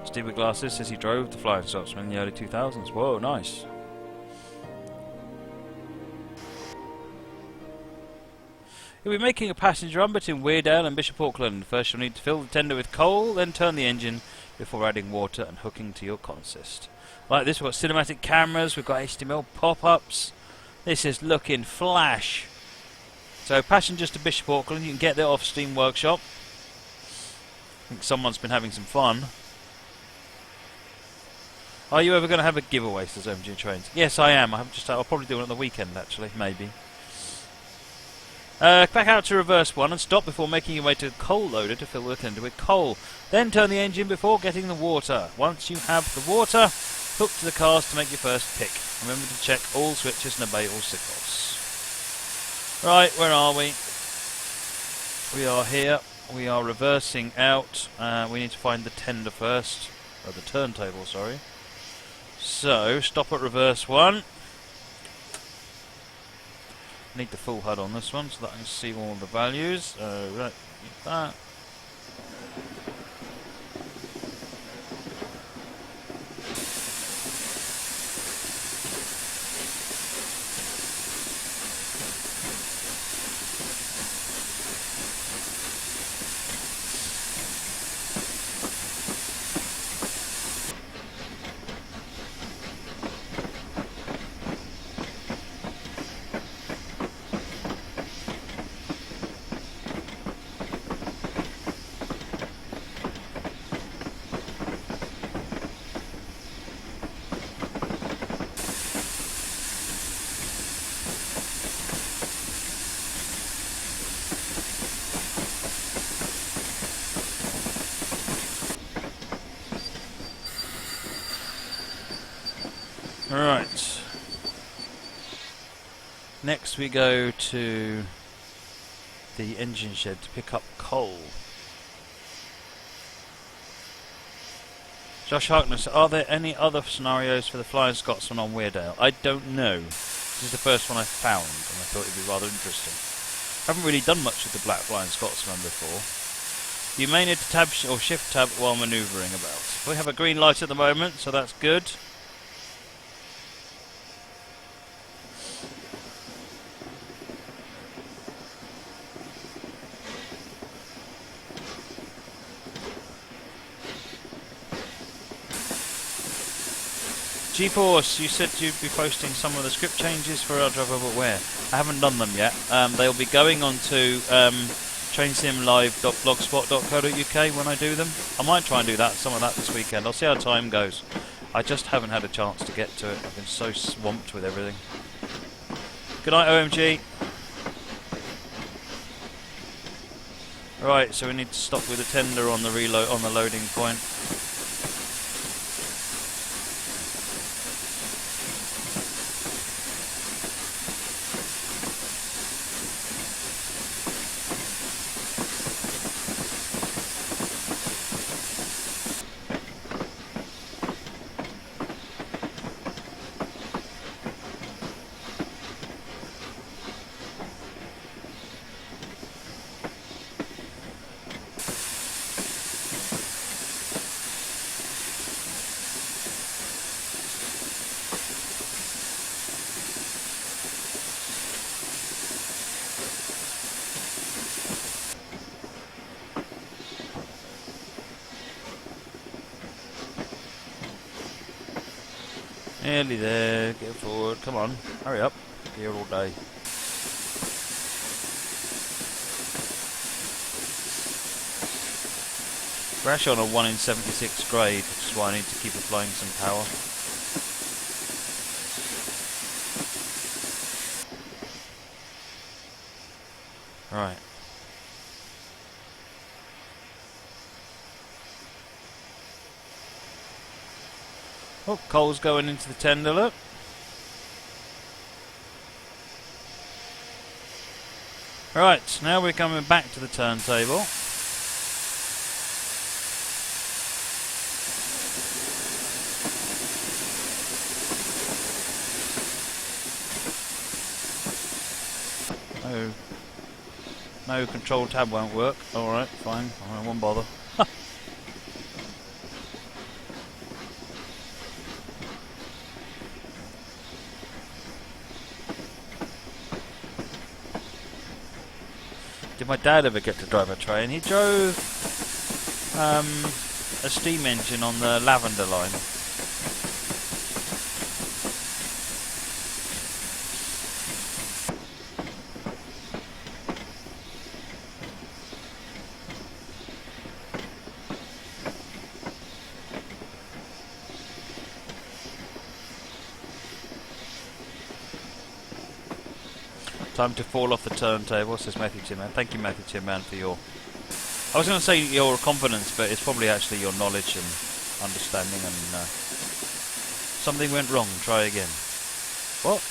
Steve with glasses says he drove the Flying Scotsman in the early 2000s. Whoa, nice. You'll be making a passenger run between Weardale and Bishop Auckland. First you'll need to fill the tender with coal, then turn the engine before adding water and hooking to your consist. Like this, we've got cinematic cameras, we've got HTML pop-ups. This is looking flash. So passengers to Bishop Auckland, you can get there off Steam Workshop. I think someone's been having some fun. Are you ever going to have a giveaway, says OMG Trains? Yes, I am. I'll probably do it on the weekend, actually, maybe. Back out to reverse one and stop before making your way to a coal loader to fill the tender with coal. Then turn the engine before getting the water. Once you have the water, hook to the cars to make your first pick. Remember to check all switches and obey all signals. Right, where are we? We are here. We are reversing out. We need to find the tender first. Or the turntable, sorry. So, stop at reverse one. Need the full HUD on this one so that I can see all the values. Right, that. Right. Next we go to the engine shed to pick up coal. Josh Harkness, are there any other scenarios for the Flying Scotsman on Weardale? I don't know. This is the first one I found, and I thought it'd be rather interesting. I haven't really done much with the Black Flying Scotsman before. You may need to tab or shift tab while manoeuvring about. We have a green light at the moment, so that's good. GeForce, you said you'd be posting some of the script changes for our driver, but where? I haven't done them yet. They'll be going on to trainsimlive.blogspot.co.uk when I do them. I might try and do some of that this weekend. I'll see how time goes. I just haven't had a chance to get to it. I've been so swamped with everything. Good night, OMG. Right, so we need to stop with the tender on the reload on the loading point. Nearly there, get forward, come on, hurry up, here all day. We're actually on a 1 in 76 grade, which is why I need to keep applying some power. Right. Oh, coal's going into the tender, look. Right, now we're coming back to the turntable. No control tab won't work. Alright, fine. I won't bother. my dad ever get to drive a train. He drove a steam engine on the Lavender line. Time to fall off the turntable, says Matthew Timman. Thank you, Matthew Timman, for your... I was going to say your confidence, but it's probably actually your knowledge and understanding and... something went wrong, try again. What?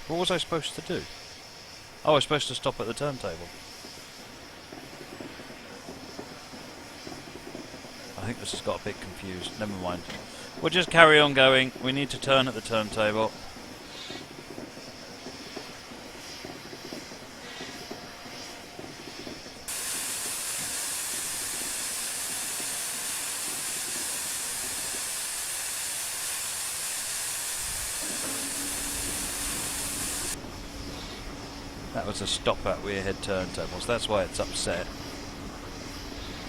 What was I supposed to do? Oh, I was supposed to stop at the turntable. I think this has got a bit confused. Never mind. We'll just carry on going. We need to turn at the turntable. That was a stop at Weirhead turntables, that's why it's upset.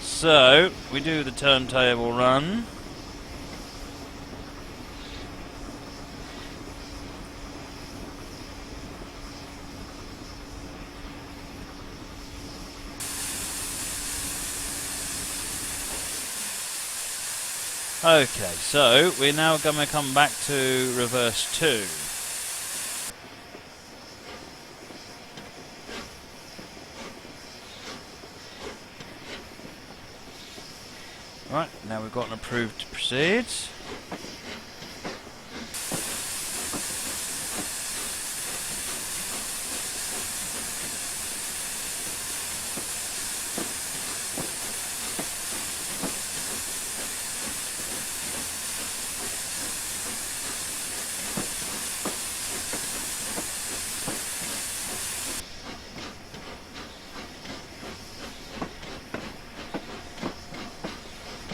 So, we do the turntable run. Okay, so we're now going to come back to reverse 2. Right, now we've got an approved to proceed.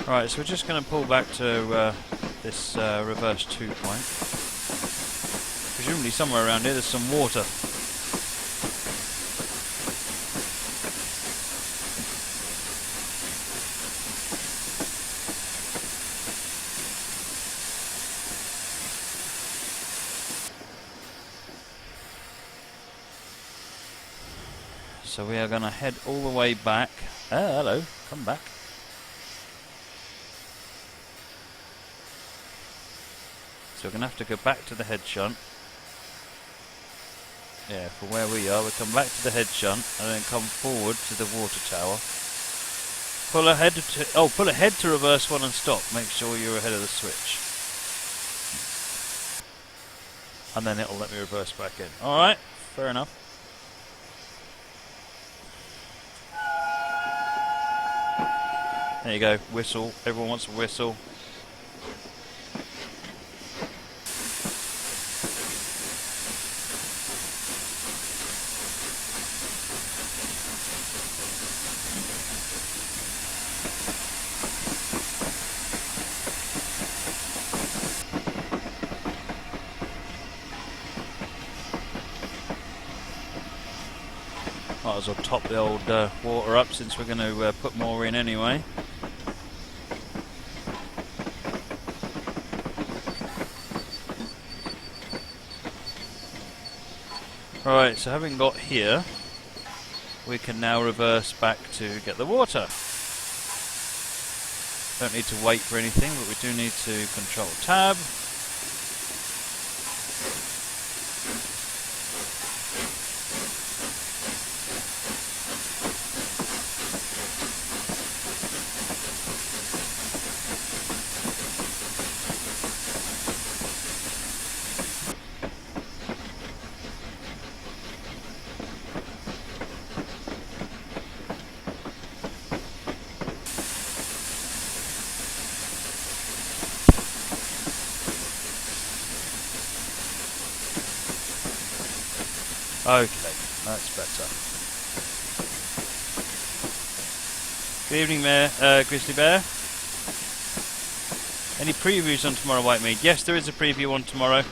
Right, so we're just going to pull back to this reverse 2 point. Presumably somewhere around here there's some water. So we are going to head all the way back. Oh, hello, come back. So we're going to have to go back to the head shunt. Yeah, from where we are, we'll come back to the head shunt and then come forward to the water tower. Pull ahead to reverse 1 and stop. Make sure you're ahead of the switch. And then it'll let me reverse back in. Alright, fair enough. There you go, whistle. Everyone wants a whistle. Might as well top the old water up since we're going to put more in anyway. Right, so having got here, we can now reverse back to get the water. Don't need to wait for anything, but we do need to control tab. Okay, that's better. Good evening there, Grizzly Bear. Any previews on tomorrow, Whitemead? Yes, there is a preview on tomorrow.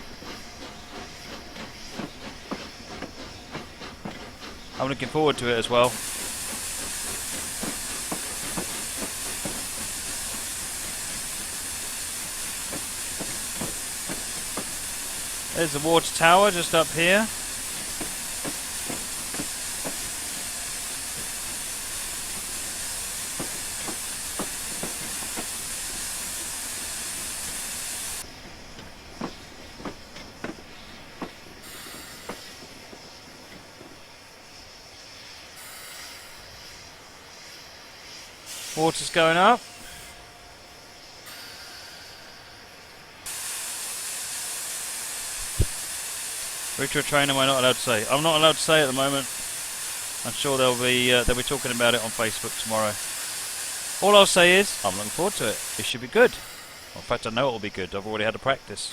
I'm looking forward to it as well. There's the water tower just up here. Water's going up. Which train am I not allowed to say? I'm not allowed to say at the moment. I'm sure they'll be talking about it on Facebook tomorrow. All I'll say is I'm looking forward to it. It should be good. Well, in fact, I know it will be good. I've already had a practice.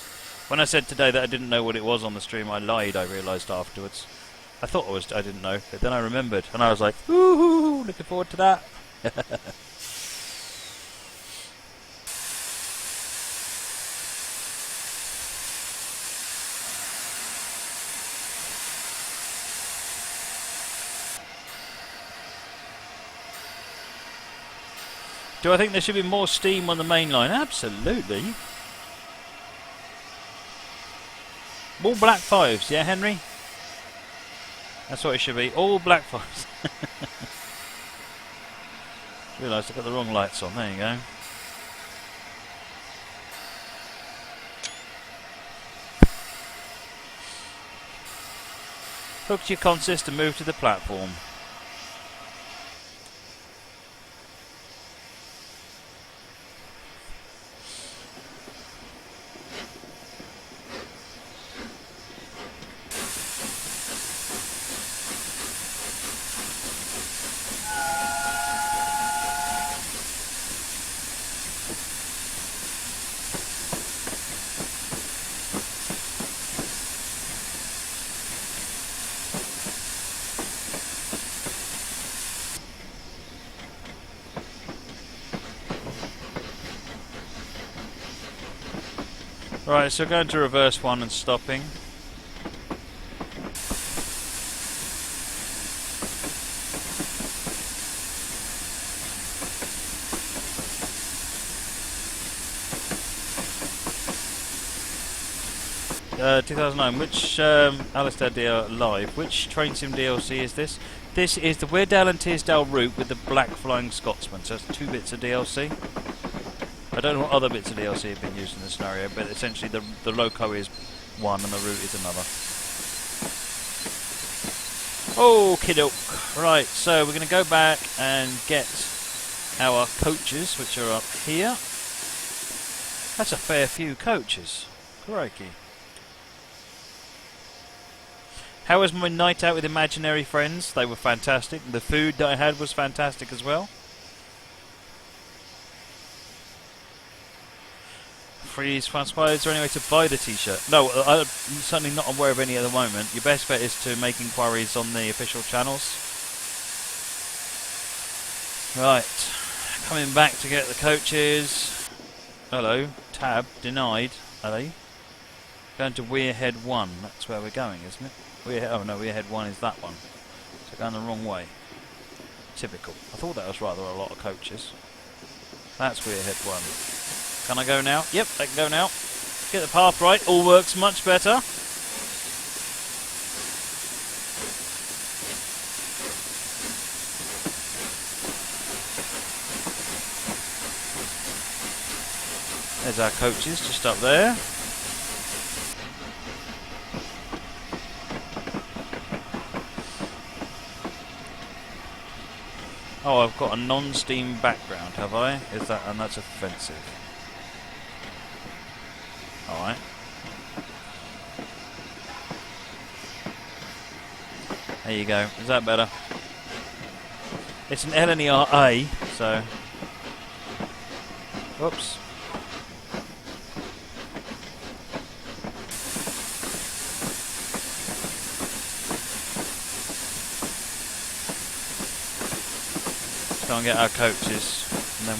When I said today that I didn't know what it was on the stream, I lied. I realised afterwards. I thought I didn't know, but then I remembered, and I was like, "Ooh, looking forward to that." Do I think there should be more steam on the main line? Absolutely. All black fives, yeah, Henry? That's what it should be. All black fives. Realised I got the wrong lights on. There you go. Hook to your consist and move to the platform. Right, so going to reverse one and stopping. Uh, 2009, which Alistair DL Live, which Train Sim DLC is this? This is the Weardale and Teesdale route with the black flying Scotsman, so it's 2 bits of DLC. I don't know what other bits of DLC have been used in this scenario, but essentially the loco is one and the route is another. Okie doke. Right, so we're going to go back and get our coaches, which are up here. That's a fair few coaches. Crikey. How was my night out with imaginary friends? They were fantastic. The food that I had was fantastic as well. Freeze, fast buy. Is there any way to buy the t-shirt? No, I'm certainly not aware of any at the moment. Your best bet is to make inquiries on the official channels. Right, coming back to get the coaches. Hello, tab, denied. Hello. Going to Weirhead 1, that's where we're going, isn't it? Oh no, Weirhead 1 is that one. So going the wrong way. Typical. I thought that was rather a lot of coaches. That's Weirhead 1. Can I go now? Yep, I can go now. Get the path right, all works much better. There's our coaches just up there. Oh, I've got a non-steam background, have I? Is that, and that's offensive. Alright. There you go. Is that better? It's an LNERA, so... Whoops. Let's go and get our coaches, and then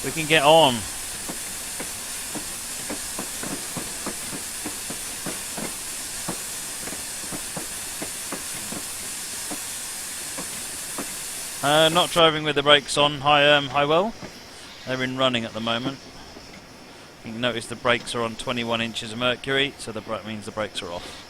we can get on. Not driving with the brakes on. Hi, well. They're in running at the moment. You can notice the brakes are on 21 inches of mercury, so that means the brakes are off.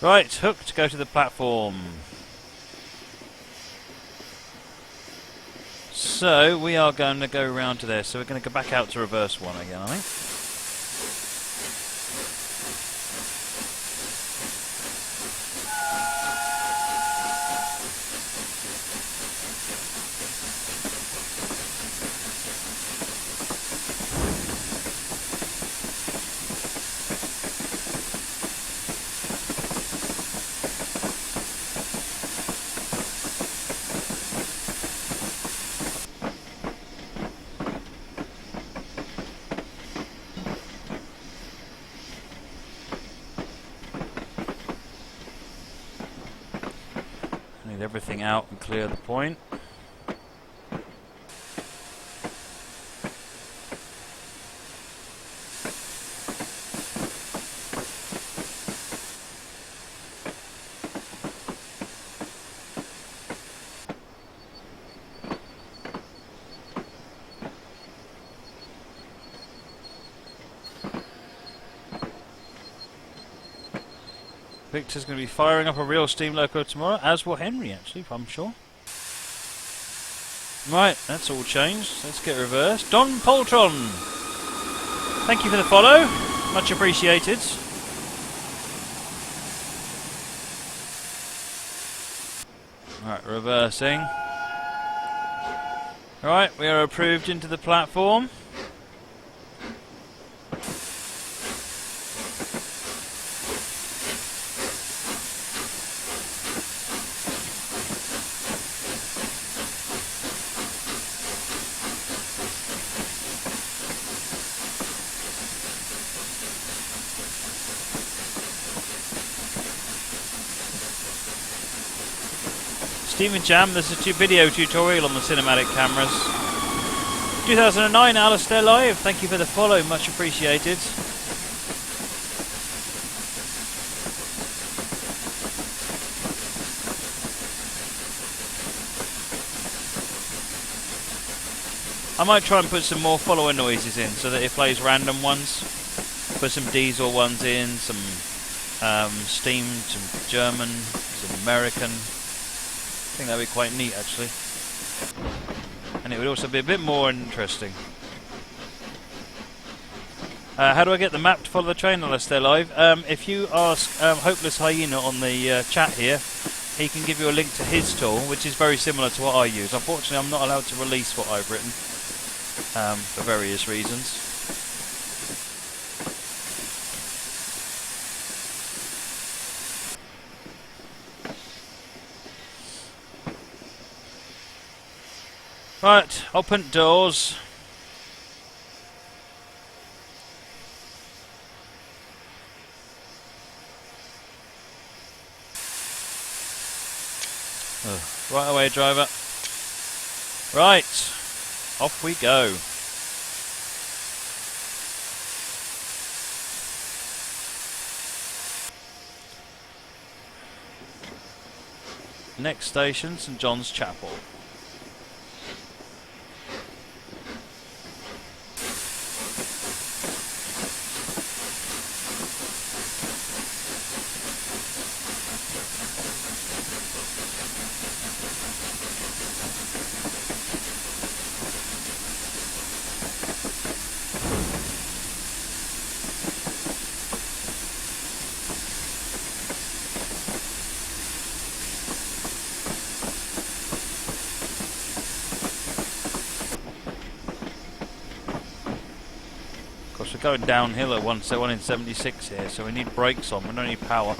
Right, hooked, go to the platform. So, we are going to go round to there, so we're going to go back out to reverse one again, I think. Need everything out and clear the point. Victor's going to be firing up a real steam loco tomorrow, as will Henry, actually, I'm sure. Right, that's all changed. Let's get reversed. Don Poltron, thank you for the follow. Much appreciated. Right, reversing. Right, we are approved into the platform. Stephen Jam, there's a video tutorial on the cinematic cameras. 2009, Alistair Live, thank you for the follow, much appreciated. I might try and put some more follower noises in so that it plays random ones. Put some diesel ones in, some steam, some German, some American. I think that would be quite neat, actually. And it would also be a bit more interesting. How do I get the map to follow the train unless they're live? If you ask Hopeless Hyena on the chat here, he can give you a link to his tool, which is very similar to what I use. Unfortunately, I'm not allowed to release what I've written for various reasons. Right, open doors. Right away, driver. Right, off we go. Next station, St John's Chapel. We're going downhill at 1 in 76 here, so we need brakes on, we don't need power.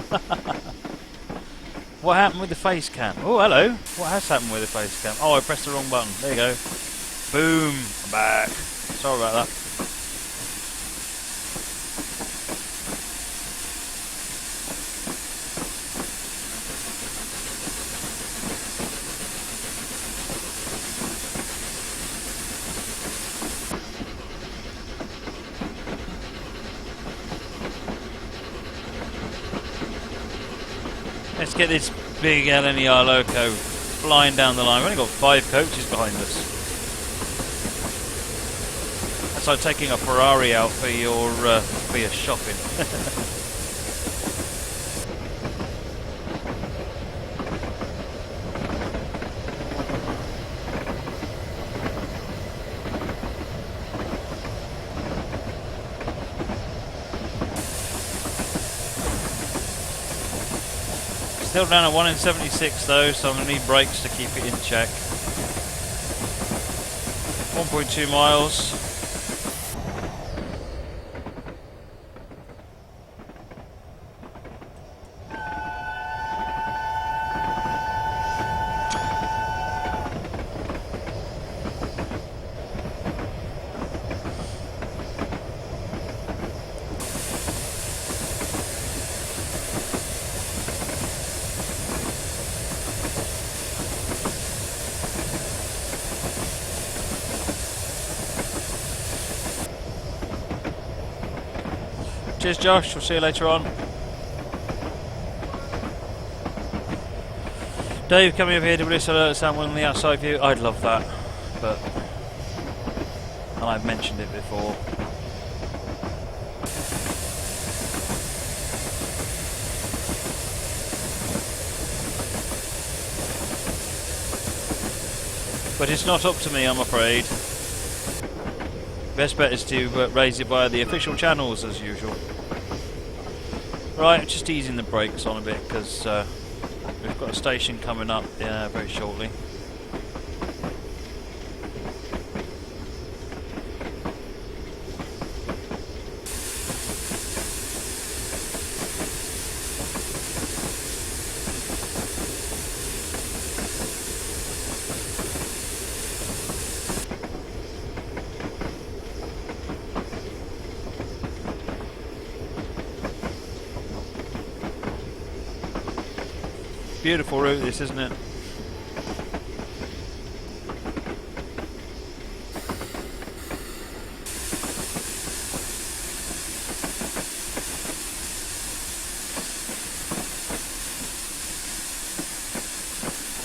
What happened with the face cam? Oh, hello. What has happened with the face cam? Oh, I pressed the wrong button. There you go. Boom. I'm back. Sorry about that. Let's get this big LNER loco flying down the line. We've only got 5 coaches behind us. That's like taking a Ferrari out for your shopping. Still down at 1 in 76 though, so I'm going to need brakes to keep it in check. 1.2 miles. Cheers Josh, we'll see you later on. Dave coming up here to release alert someone on the outside view. I'd love that, but and I've mentioned it before. But it's not up to me, I'm afraid. Best bet is to raise it via the official channels as usual. Right, just easing the brakes on a bit because we've got a station coming up very shortly. Beautiful route this, isn't it?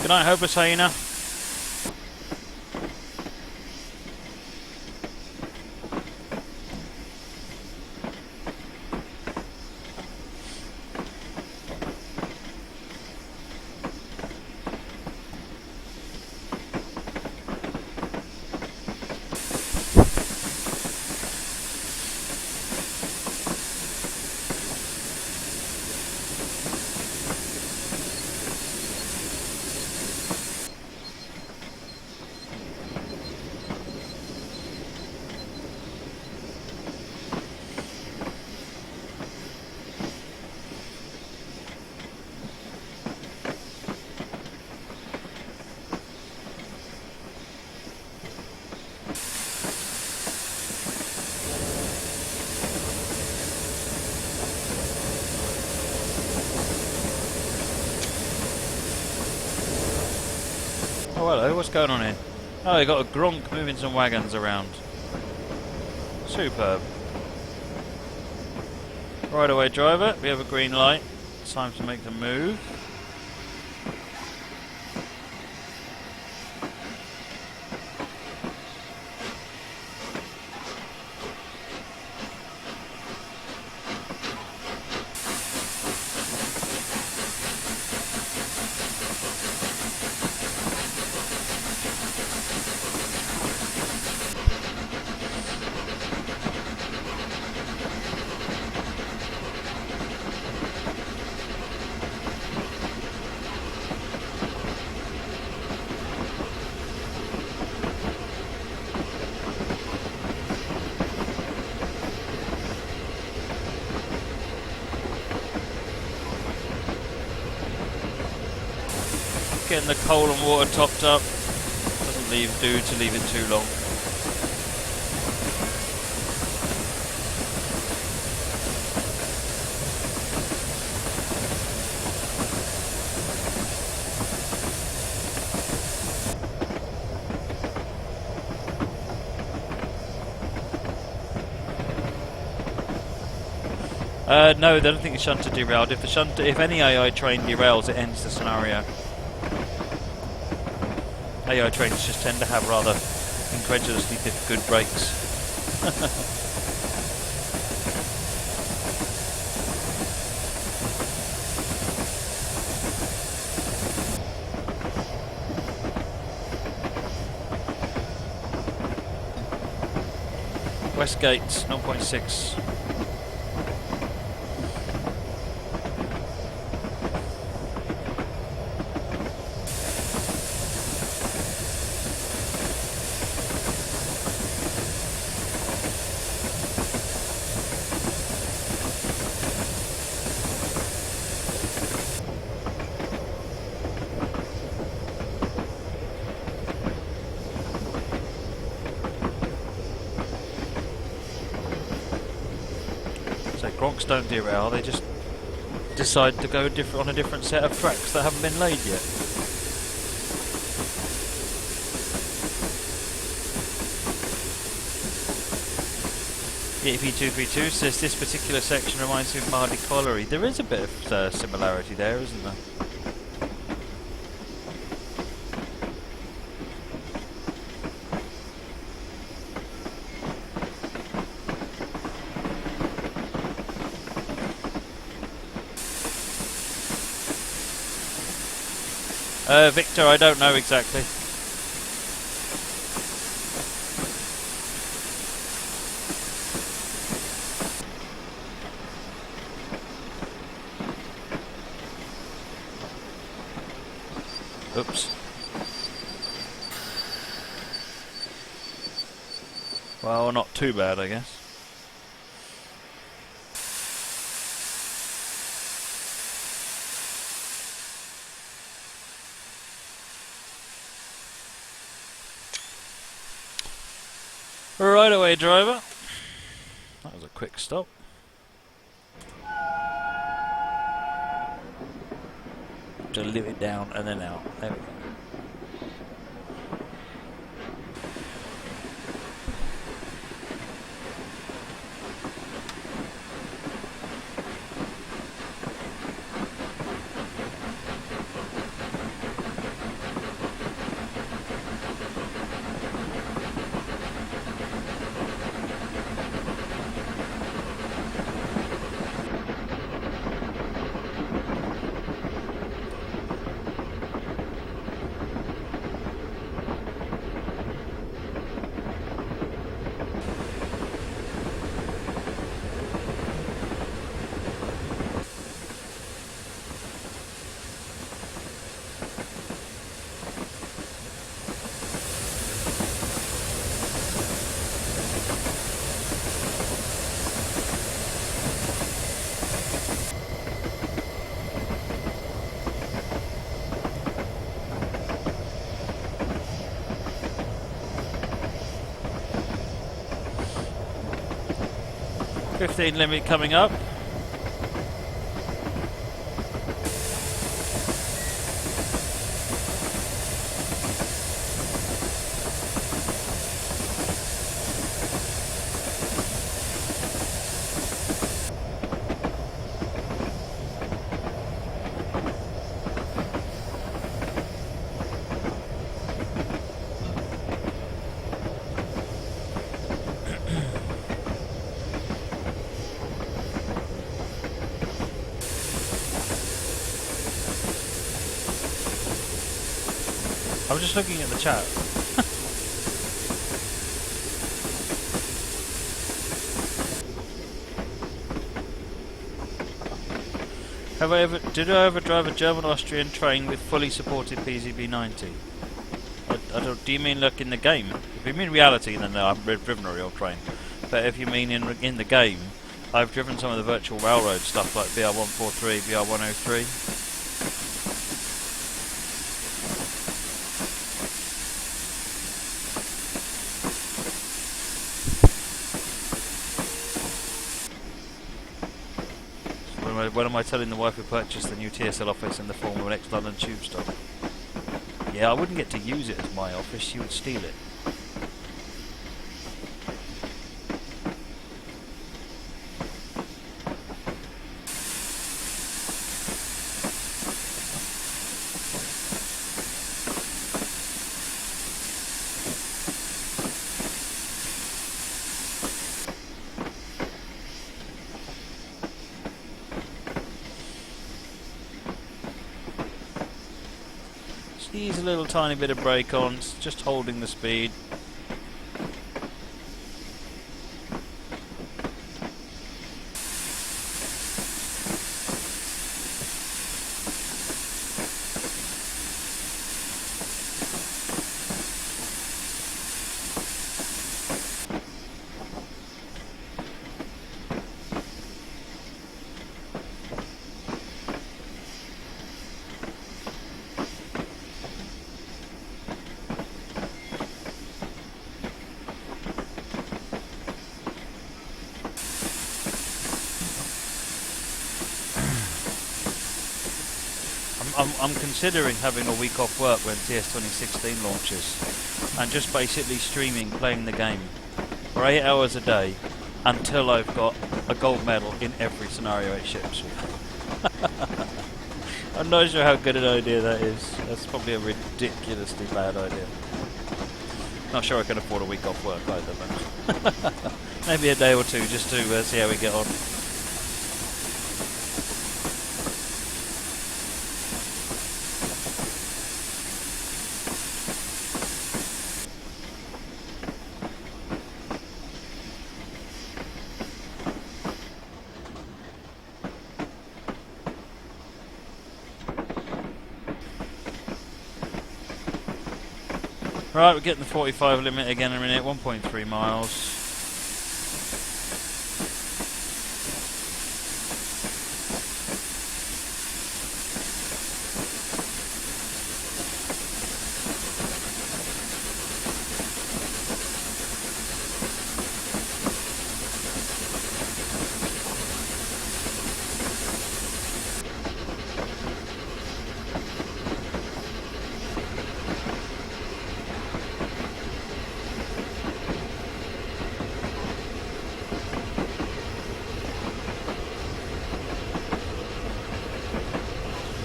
Good night, hopeless hyena. Oh hello, what's going on here? Oh, they got a Gronk moving some wagons around. Superb. Right away driver, we have a green light. It's time to make the move. Getting the coal and water topped up. Doesn't do to leave it too long. No, they don't think the shunter derailed. If any AI train derails, it ends the scenario. AI trains just tend to have rather incredulously good brakes. Westgate 0.6. So Gronks don't derail, they just decide to go on a different set of tracks that haven't been laid yet. EP232 says this particular section reminds me of Mardy Colliery. There is a bit of similarity there, isn't there? Victor, I don't know exactly. Oops. Well, not too bad, I guess. Right away, driver. That was a quick stop. To live it down and then out. There we go. .15 limit coming up. I'm just looking at the chat. Did I ever drive a German-Austrian train with fully supported PZB-90? Do you mean like in the game? If you mean reality, then no, I've driven a real train. But if you mean in the game, I've driven some of the virtual railroad stuff like BR-143, BR-103. When am I telling the wife we purchased the new TSL office in the form of an ex-London tube stop? Yeah, I wouldn't get to use it as my office, she would steal it. Ease a little tiny bit of brake on, just holding the speed. I'm considering having a week off work when TS 2016 launches and just basically streaming, playing the game for 8 hours a day until I've got a gold medal in every scenario it ships. I'm not sure how good an idea that is. That's probably a ridiculously bad idea. Not sure I can afford a week off work either, but maybe a day or two just to see how we get on. Right, we're getting the 45 limit again in a minute, 1.3 miles.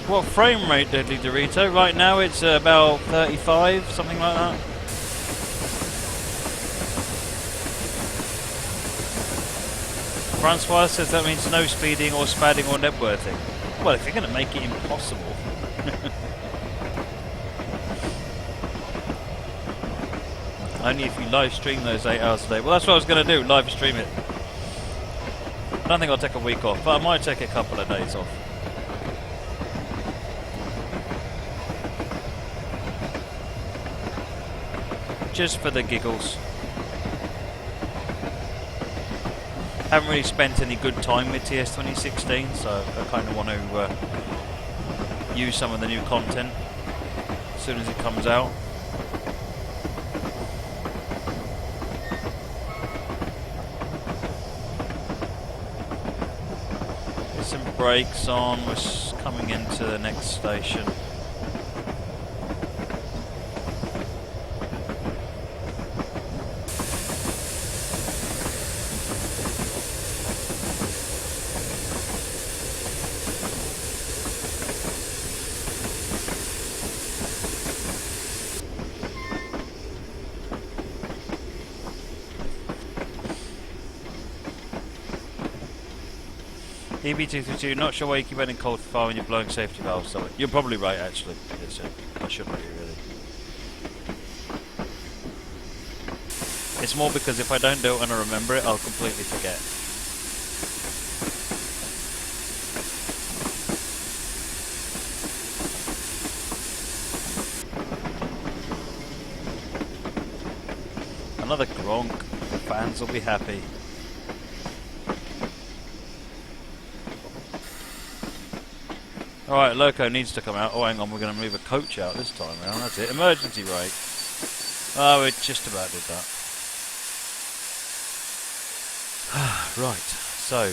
What frame rate, Deadly Dorito? Right now it's about 35, something like that. Francois says that means no speeding or spadding or networking. Well, if you're going to make it impossible. Only if you live stream those 8 hours a day. Well, that's what I was going to do, live stream it. I don't think I'll take a week off, but I might take a couple of days off. Just for the giggles. Haven't really spent any good time with TS 2016, so I kind of want to use some of the new content as soon as it comes out. Get some brakes on, we're coming into the next station. EB232, not sure why you keep adding cold fire when you're blowing safety valves. So you're probably right, actually. Yes, I shouldn't be, really. It's more because if I don't do it and I remember it, I'll completely forget. Another gronk. The fans will be happy. Alright, Loco needs to come out. Oh, hang on, we're going to move a coach out this time around. That's it. Emergency brake. Oh, we just about did that. Right, so,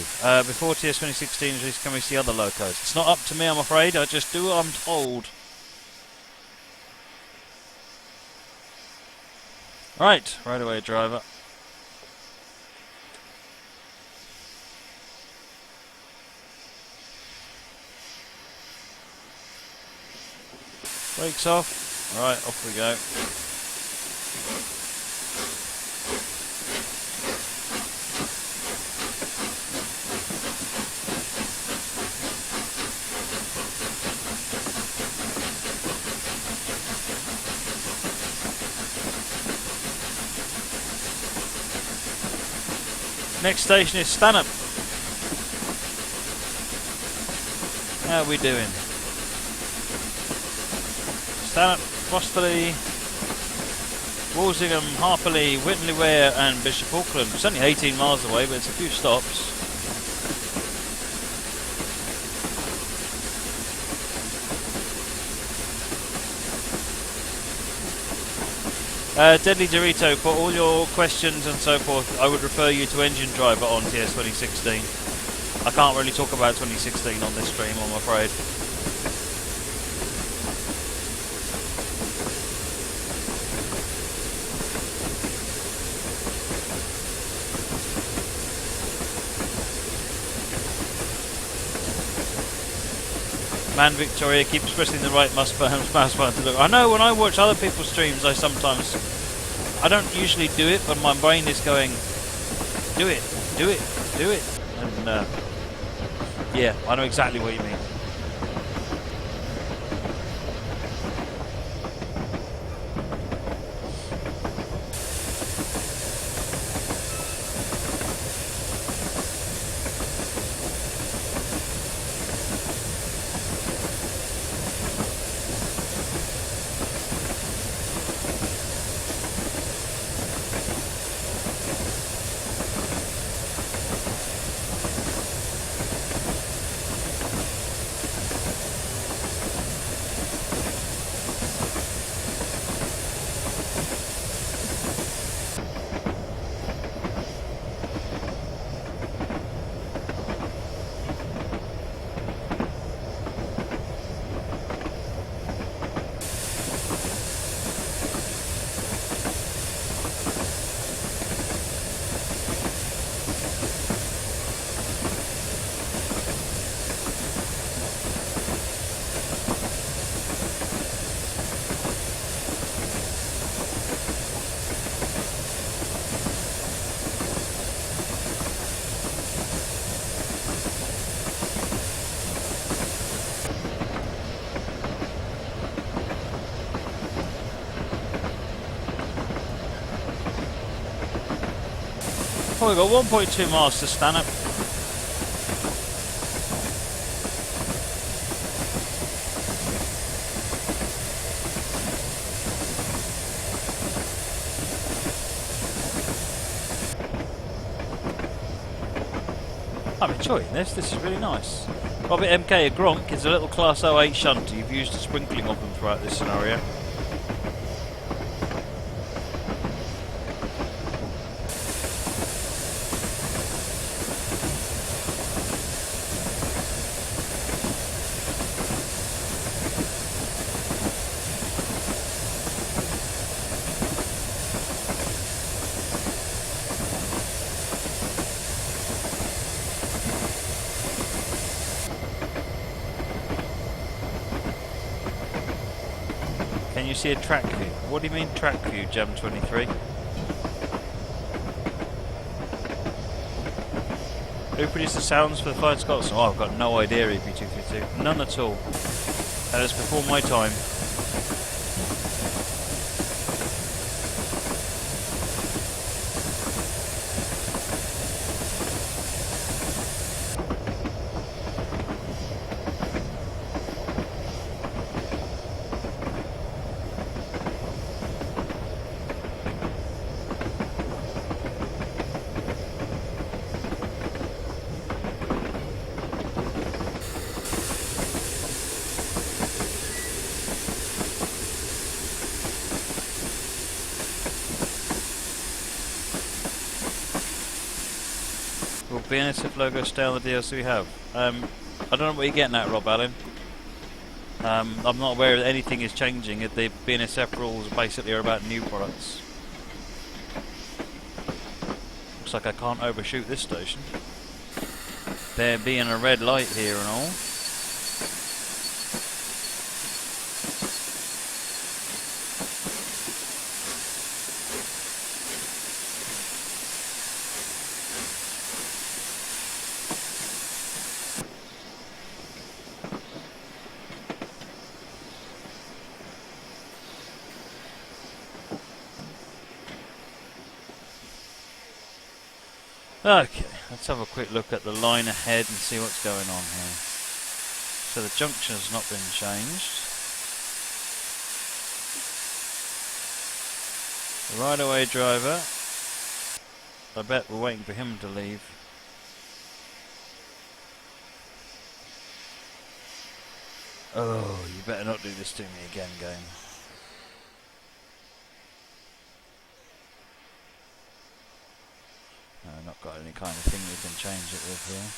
before TS 2016 release, can we see other Locos? It's not up to me, I'm afraid. I just do what I'm told. Right away, driver. Brakes off. Right, off we go. Next station is Stanhope. How are we doing? Stanhope, Fosterley, Walsingham, Harperley, Whitley Wear and Bishop Auckland. It's only 18 miles away, but it's a few stops. Deadly Dorito, for all your questions and so forth, I would refer you to Engine Driver on TS 2016. I can't really talk about 2016 on this stream, I'm afraid. Man Victoria keeps pressing the right mouse button to look. I know when I watch other people's streams, I don't usually do it, but my brain is going, do it, do it, do it. And yeah, I know exactly what you mean. Oh, we've got 1.2 miles to Stanhope. I'm enjoying this. This is really nice. Robert MK, a Gronk is a little Class 08 shunter. You've used a sprinkling of them throughout this scenario. Can you see a track view? What do you mean track view, Jam 23? Who produced the sounds for the Flying Scotsman? Oh, I've got no idea, EP232. None at all. That was before my time. Will BNSF logo stay on the DLC we have? I don't know what you're getting at, Rob Allen. I'm not aware that anything is changing. The BNSF rules basically are about new products. Looks like I can't overshoot this station. There being a red light here and all. Okay, let's have a quick look at the line ahead and see what's going on here. So the junction has not been changed. The right-of-way driver, I bet we're waiting for him to leave. Oh, you better not do this to me again, game. No, not got any kind of thing we can change it with here.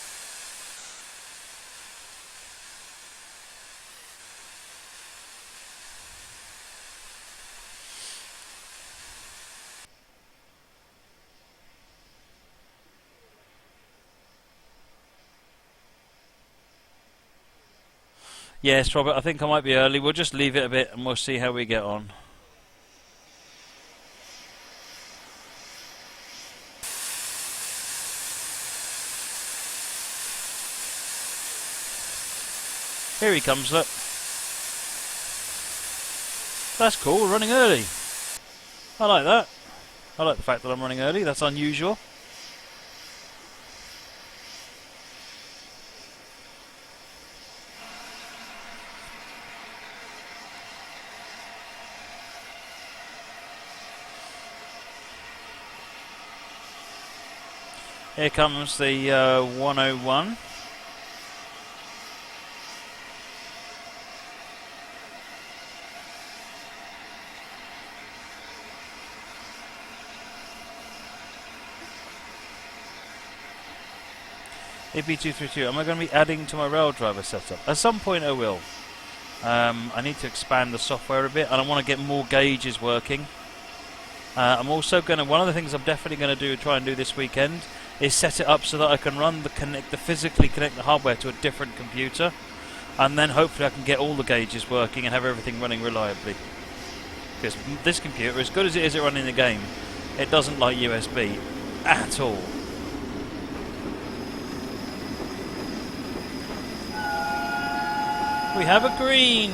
Yes, Robert, I think I might be early. We'll just leave it a bit and we'll see how we get on. Here he comes, look. That's cool, we're running early. I like that. I like the fact that I'm running early, that's unusual. Here comes the 101. AP232, am I going to be adding to my rail driver setup? At some point I will. I need to expand the software a bit and I want to get more gauges working. I'm also going to, one of the things I'm definitely going to do, try and do this weekend, is set it up so that I can run physically connect the hardware to a different computer, and then hopefully I can get all the gauges working and have everything running reliably. Because this computer, as good as it is at running the game, it doesn't like USB at all. We have a green!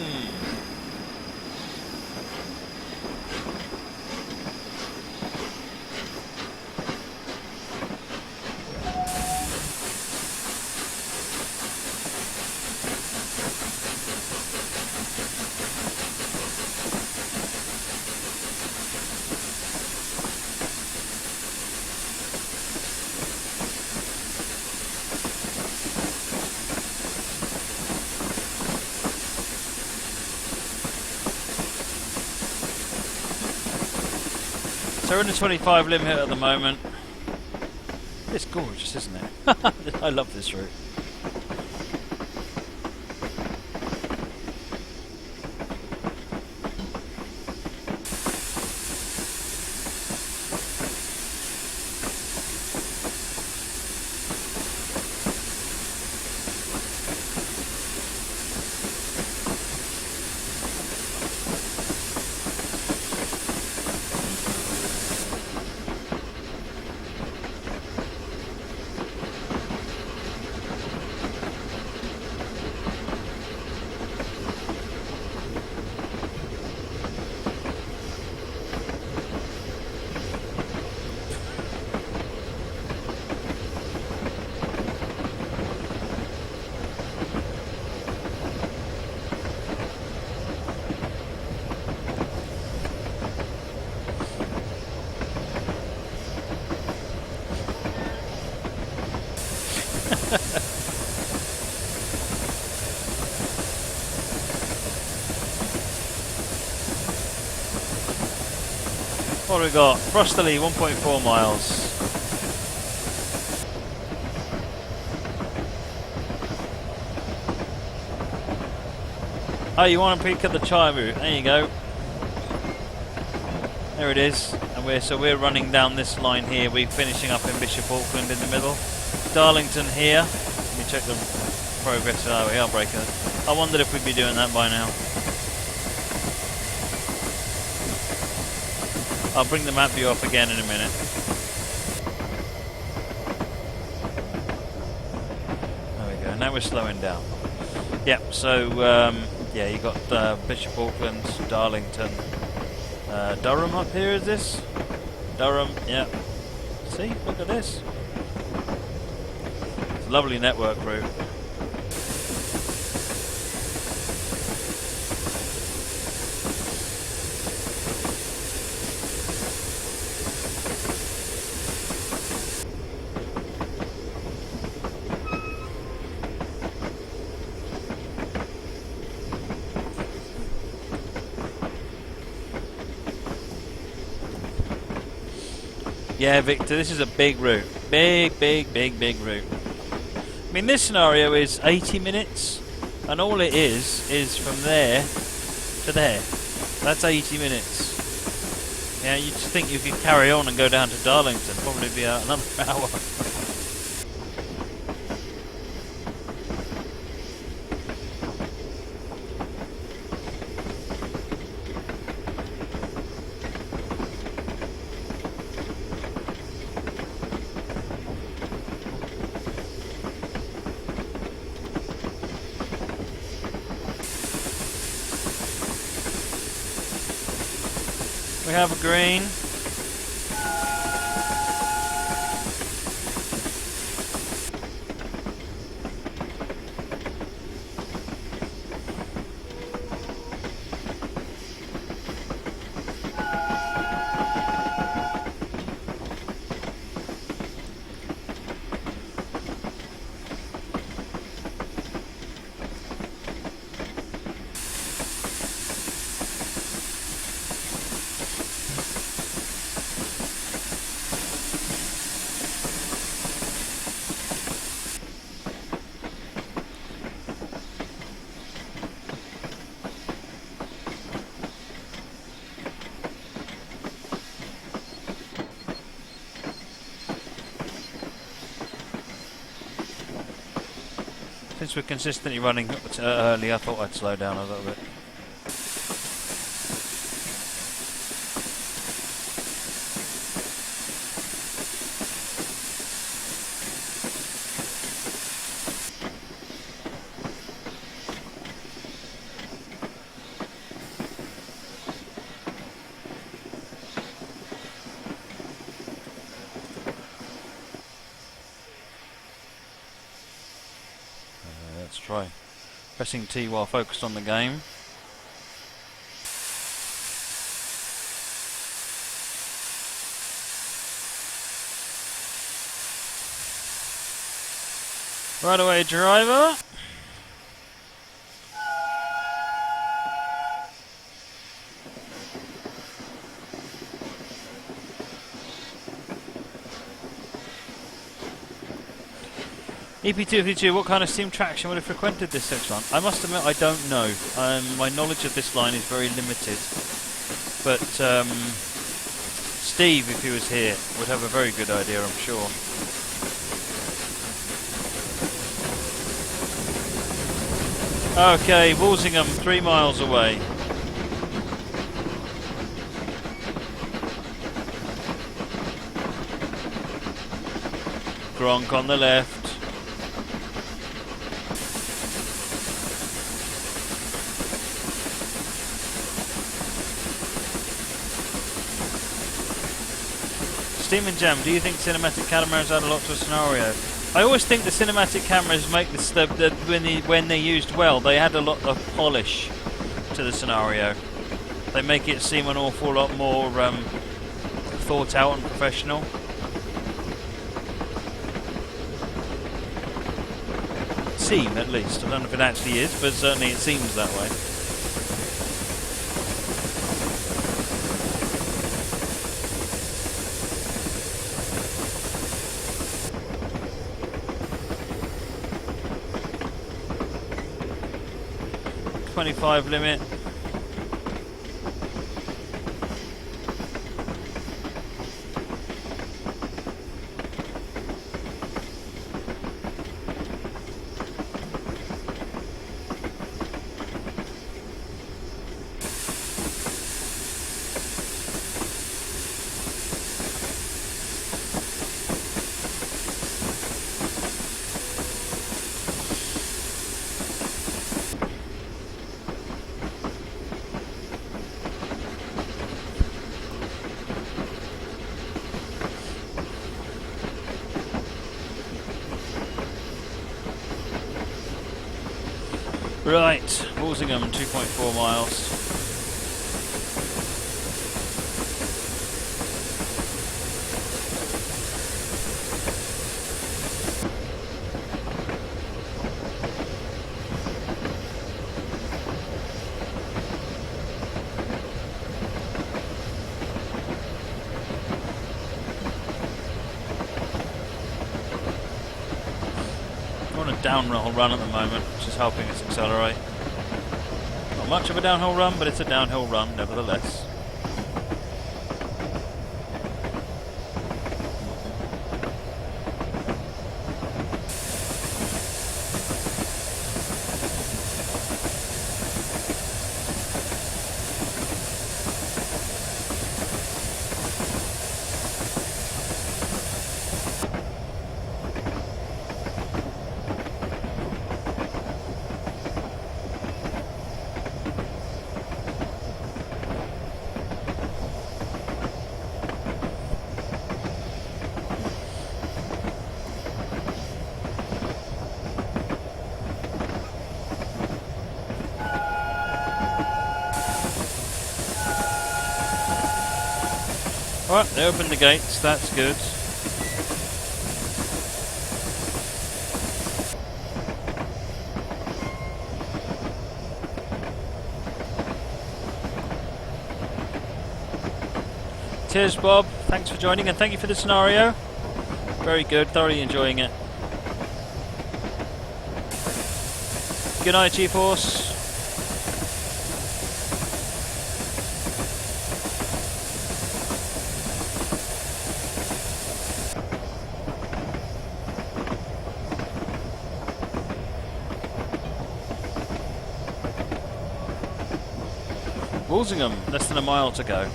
So we're in the 25 limit at the moment. It's gorgeous, isn't it? I love this route. What have we got? Frosterley, 1.4 miles. Oh, you want to peek at the chime route? There you go. There it is. And we're running down this line here. We're finishing up in Bishop Auckland in the middle. Darlington here. Let me check the progress. Oh, we are breaking it. I wondered if we'd be doing that by now. I'll bring the map view up again in a minute. There we go. Now we're slowing down. Yep. So yeah, you got Bishop Auckland, Darlington, Durham up here. Is this Durham? Yeah. See, look at this. lovely network route. Yeah, Victor, this is a big route. Big route. I mean, this scenario is 80 minutes, and all it is from there to there. That's 80 minutes. Yeah, you'd think you could carry on and go down to Darlington, probably be another hour. We have a green. Since we're consistently running early, I thought I'd slow down a little bit. Let's try pressing T while focused on the game. Right away, driver. EP252, what kind of steam traction would have frequented this section? I must admit I don't know. My knowledge of this line is very limited. But Steve, if he was here, would have a very good idea, I'm sure. Okay, Walsingham, 3 miles away. Gronk on the left. Steam and Jam, do you think cinematic cameras add a lot to a scenario? I always think the cinematic cameras make this when they're used well, they add a lot of polish to the scenario. They make it seem an awful lot more thought out and professional. Seem, at least. I don't know if it actually is, but certainly it seems that way. .25 limit. Right, Walsingham, 2.4 miles. We're on a downhill run at the moment, which is helping us accelerate. Not much of a downhill run, but it's a downhill run nevertheless. Alright, they opened the gates, that's good. Cheers Bob, thanks for joining and thank you for the scenario. Very good, thoroughly enjoying it. Good night Chief Horse. Walsingham, less than a mile to go.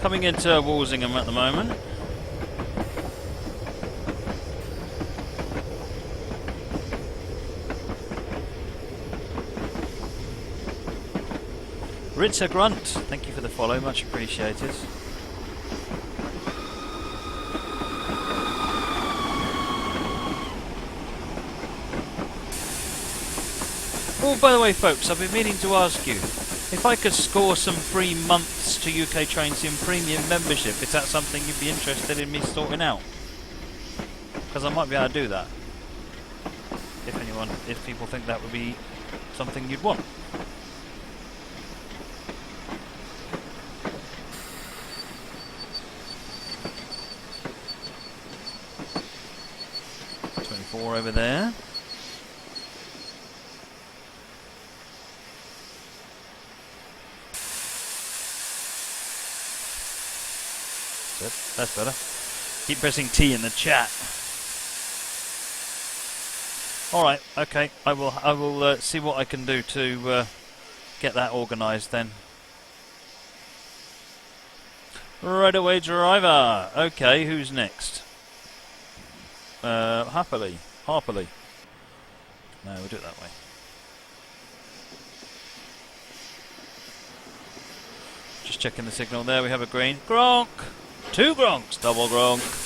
Coming into Walsingham at the moment. Ritzer Grunt, thank you for the follow, much appreciated. Oh, by the way folks, I've been meaning to ask you, if I could score some free months to UK Train Sim Premium membership, is that something you'd be interested in me sorting out? Because I might be able to do that. If people think that would be something you'd want. Over there. That's better. Keep pressing T in the chat. All right. Okay. I will see what I can do to get that organised then. Right away, driver. Okay. Who's next? Harperley. No, we'll do it that way. Just checking the signal there. We have a green. Gronk! 2 Gronks. Double Gronk.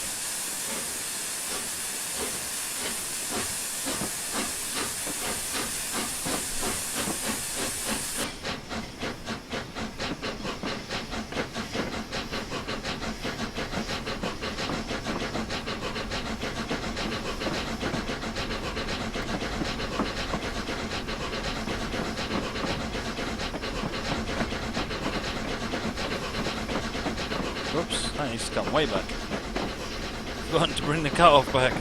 Whoops, that needs to come way back. Forgotten to bring the cut-off back.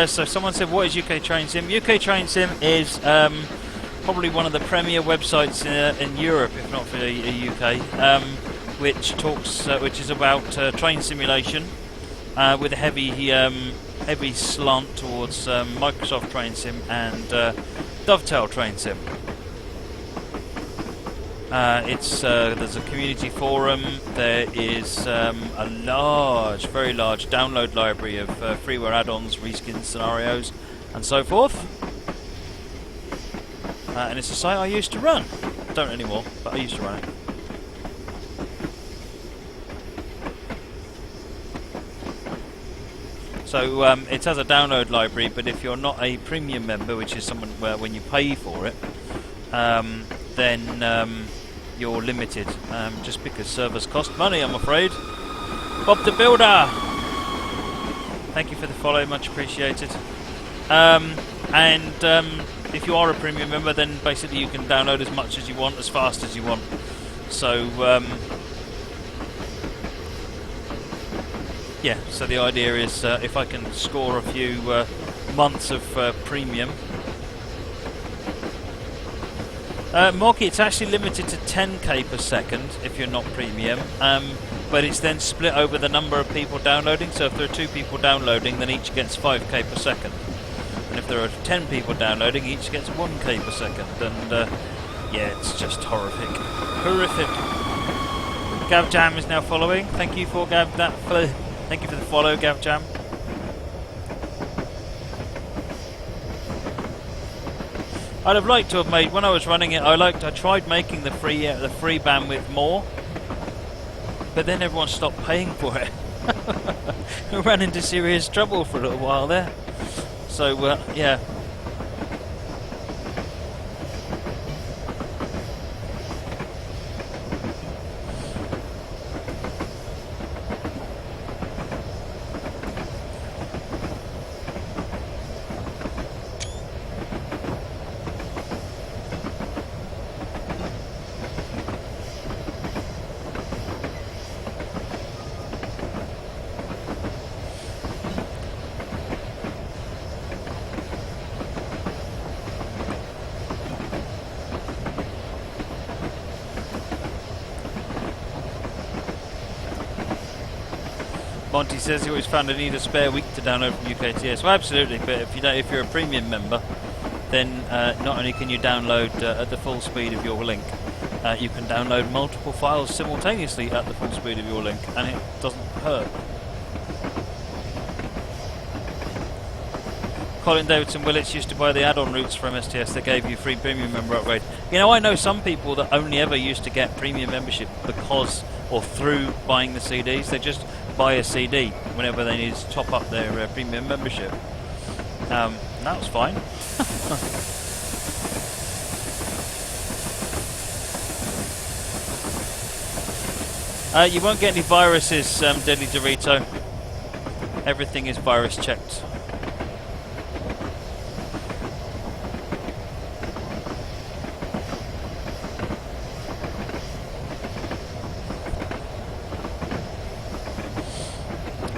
So someone said, what is UK Train Sim? UK Train Sim is probably one of the premier websites in Europe, if not for the UK, which is about train simulation with a heavy slant towards Microsoft Train Sim and Dovetail Train Sim. There's a community forum. There is a very large download library of freeware add-ons, reskin scenarios, and so forth. And it's a site I used to run. I don't anymore, but I used to run it. So it has a download library, but if you're not a premium member, which is someone where when you pay for it, then you're limited, just because servers cost money, I'm afraid. Bob the Builder! Thank you for the follow, much appreciated. If you are a premium member, then basically you can download as much as you want, as fast as you want. So, yeah, so the idea is if I can score a few months of premium. Mocky, it's actually limited to 10k per second if you're not premium, but it's then split over the number of people downloading. So if there are 2 people downloading, then each gets 5k per second. And if there are 10 people downloading, each gets 1k per second. And yeah, it's just horrific. Horrific. GavJam is now following. Thank you for thank you for the follow, GavJam. I'd have liked to have made, when I was running it, I tried making the free bandwidth more, but then everyone stopped paying for it. I ran into serious trouble for a little while there. So yeah. Monty says he always found I need a spare week to download from UKTS. Well, absolutely, but if you're a premium member, then not only can you download at the full speed of your link, you can download multiple files simultaneously at the full speed of your link, and it doesn't hurt. Colin Davidson Willits used to buy the add-on routes from STS that gave you free premium member upgrade. You know, I know some people that only ever used to get premium membership because, or through buying the CDs. They just buy a CD whenever they need to top up their premium membership. And that was fine. You won't get any viruses, Deadly Dorito. Everything is virus checked.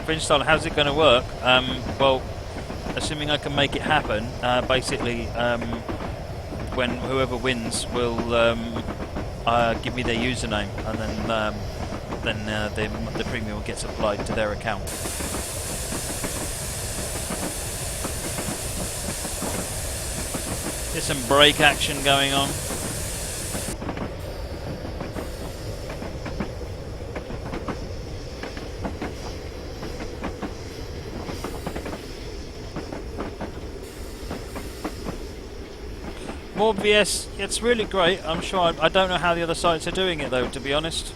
Finstyle, how's it going to work? Well, assuming I can make it happen, basically, when whoever wins will give me their username, and then the premium gets applied to their account. There's some brake action going on. More VS, it's really great. I'm sure. I don't know how the other sites are doing it though, to be honest.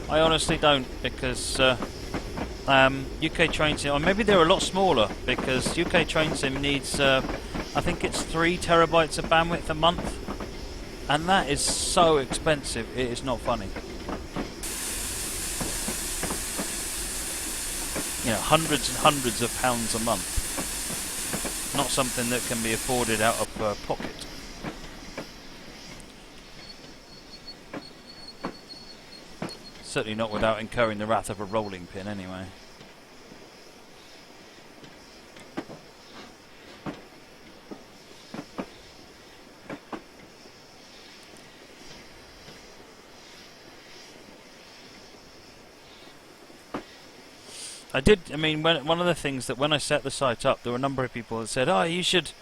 I honestly don't, because UK Train Sim, or maybe they're a lot smaller, because UK Train Sim needs, I think it's 3 terabytes of bandwidth a month, and that is so expensive, it is not funny. You know, hundreds and hundreds of pounds a month. Not something that can be afforded out of pocket. Certainly not without incurring the wrath of a rolling pin, anyway. I mean, one of the things that when I set the site up, there were a number of people that said, "Oh, you should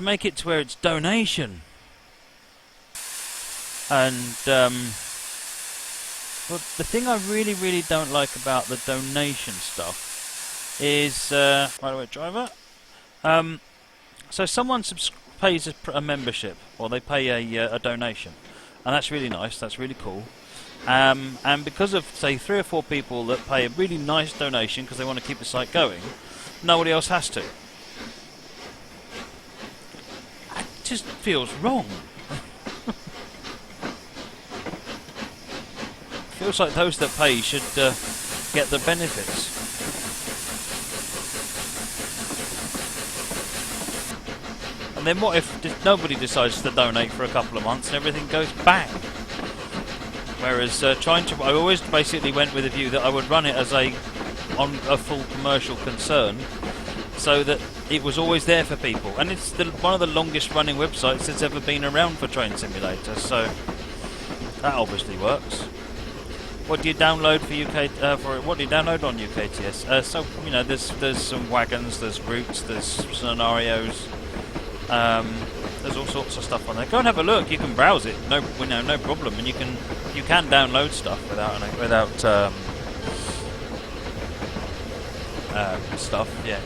make it to where it's donation." And well, the thing I really, really don't like about the donation stuff is, right away, driver. So someone pays a membership, or they pay a donation, and that's really nice. That's really cool. And because of, say, 3 or 4 people that pay a really nice donation because they want to keep the site going, nobody else has to. It just feels wrong. Feels like those that pay should get the benefits. And then what if nobody decides to donate for a couple of months and everything goes bang? Whereas I always basically went with a view that I would run it as a full commercial concern, so that it was always there for people. And it's one of the longest running websites that's ever been around for Train Simulator, so that obviously works. What do you download for UK? What do you download on UKTS? So you know, there's some wagons, there's routes, there's scenarios. There's all sorts of stuff on there. Go and have a look. You can browse it. No problem. And you can download stuff without stuff. Yeah.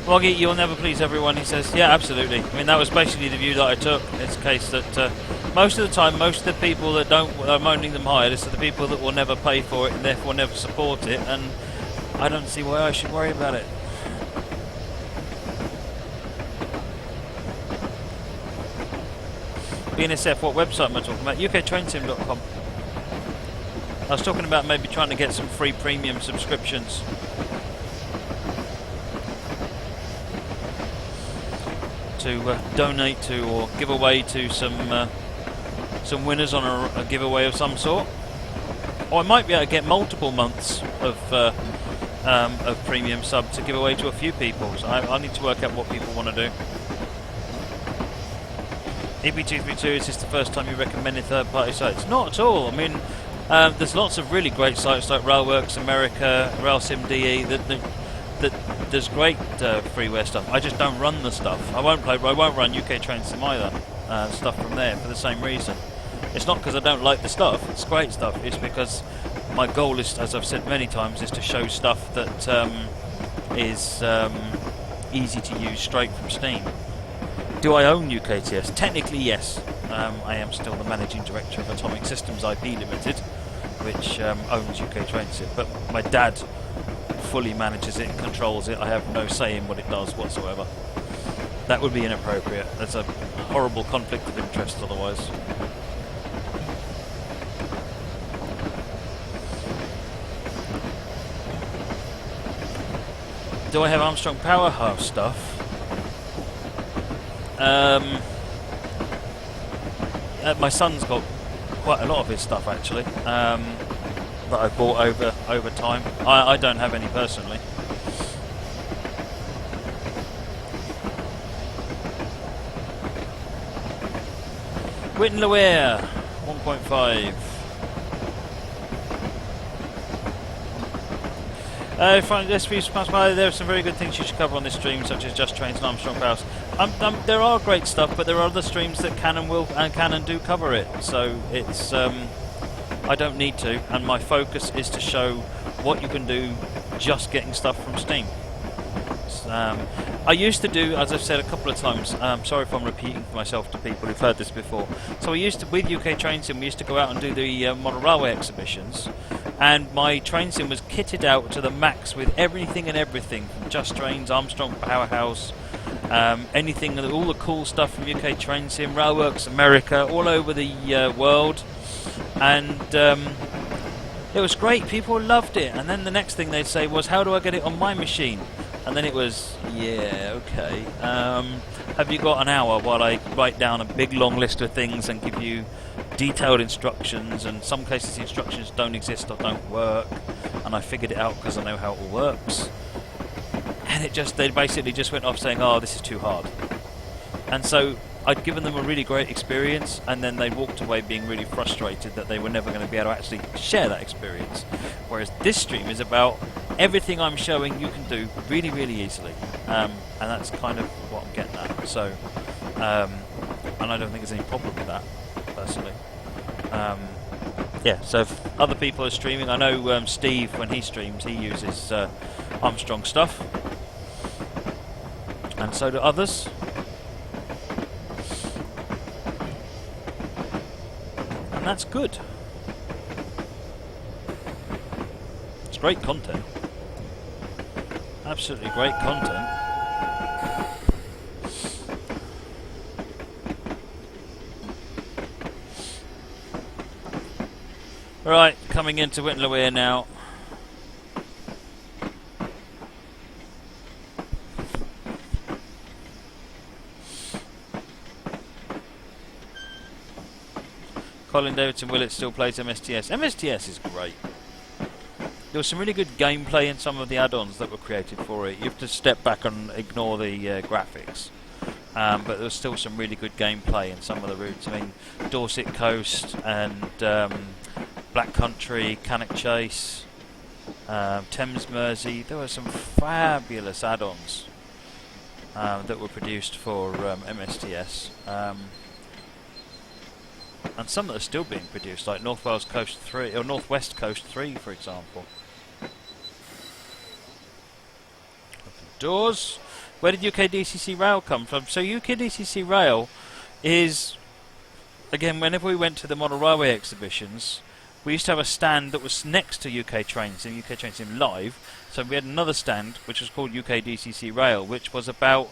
Woggy, you'll never please everyone. He says, yeah, absolutely. I mean, that was basically the view that I took. It's a case that most of the time, most of the people that are moaning them hired is the people that will never pay for it and therefore never support it. And I don't see why I should worry about it. BNSF, what website am I talking about? uktrainsim.com. I was talking about maybe trying to get some free premium subscriptions. To donate to or give away to some winners on a giveaway of some sort. Or I might be able to get multiple months of premium sub to give away to a few people. So I need to work out what people want to do. EP232, is this the first time you recommended third-party sites? Not at all. I mean, there's lots of really great sites like Railworks America, RailSimDE that does great freeware stuff. I just don't run the stuff. I won't run UK Train Sim either. Stuff from there for the same reason. It's not because I don't like the stuff. It's great stuff. It's because my goal is, as I've said many times, is to show stuff that is easy to use straight from Steam. Do I own UKTS? Technically, yes. I am still the managing director of Atomic Systems IP Limited, which owns UK Train Sim. But my dad fully manages it and controls it. I have no say in what it does whatsoever. That would be inappropriate. There's a horrible conflict of interest otherwise. Do I have Armstrong Powerhouse stuff? My son's got quite a lot of his stuff actually, that I bought over time. I don't have any personally. Witten Laware 1.5. There are some very good things you should cover on this stream, such as Just Trains and Armstrong Powers. There are great stuff, but there are other streams that can and do cover it. So it's I don't need to, and my focus is to show what you can do just getting stuff from Steam. I used to do, as I've said a couple of times, sorry if I'm repeating myself to people who've heard this before. So we used to, with UK Train Sim, we used to go out and do the model railway exhibitions, and my Train Sim was kitted out to the max with everything and everything, from Just Trains, Armstrong Powerhouse, anything, all the cool stuff from UK Train Sim, Railworks America, all over the world, and it was great. People loved it, and then the next thing they'd say was, how do I get it on my machine? And then it was, yeah, okay. Have you got an hour while I write down a big long list of things and give you detailed instructions, and some cases the instructions don't exist or don't work, and I figured it out because I know how it all works. And they basically just went off saying, oh, this is too hard. And so I'd given them a really great experience, and then they walked away being really frustrated that they were never going to be able to actually share that experience. Whereas this stream is about everything I'm showing you can do really, really easily. And that's kind of what I'm getting at. So, and I don't think there's any problem with that, personally. Yeah, so if other people are streaming, I know Steve, when he streams, he uses Armstrong stuff. And so do others. And that's good. It's great content. Absolutely great content. Right, coming into Weardale now. Colin Davidson Willett still plays MSTS. MSTS is great. There was some really good gameplay in some of the add-ons that were created for it. You have to step back and ignore the graphics. But there was still some really good gameplay in some of the routes. I mean, Dorset Coast and Black Country, Cannock Chase, Thames Mersey. There were some fabulous add-ons that were produced for MSTS. And some that are still being produced, like North Wales Coast 3, or North West Coast 3, for example. Open doors. Where did UK DCC Rail come from? So UK DCC Rail is, again, whenever we went to the Model Railway exhibitions, we used to have a stand that was next to UK Trains and UK Trains in Live. So we had another stand which was called UK DCC Rail, which was about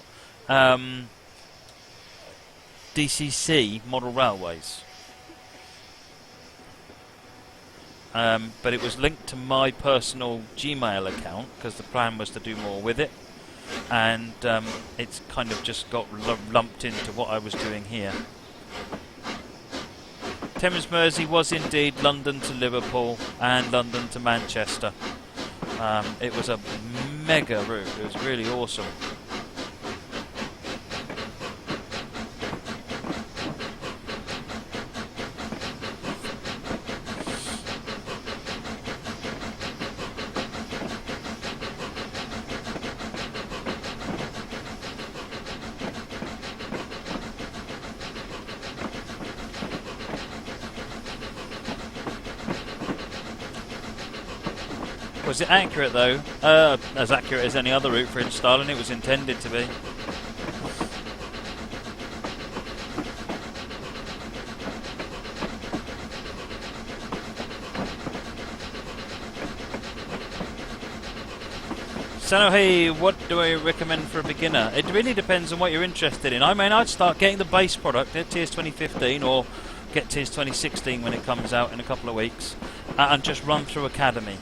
DCC model railways. But it was linked to my personal Gmail account because the plan was to do more with it, and it's kind of just got lumped into what I was doing here. Thames Mersey was indeed London to Liverpool and London to Manchester. It was a mega route. It was really awesome. Was it accurate though? As accurate as any other route for installing. It was intended to be. So hey, what do I recommend for a beginner? It really depends on what you're interested in. I mean, I'd start getting the base product at Tiers 2015 or get Tiers 2016 when it comes out in a couple of weeks, and just run through Academy.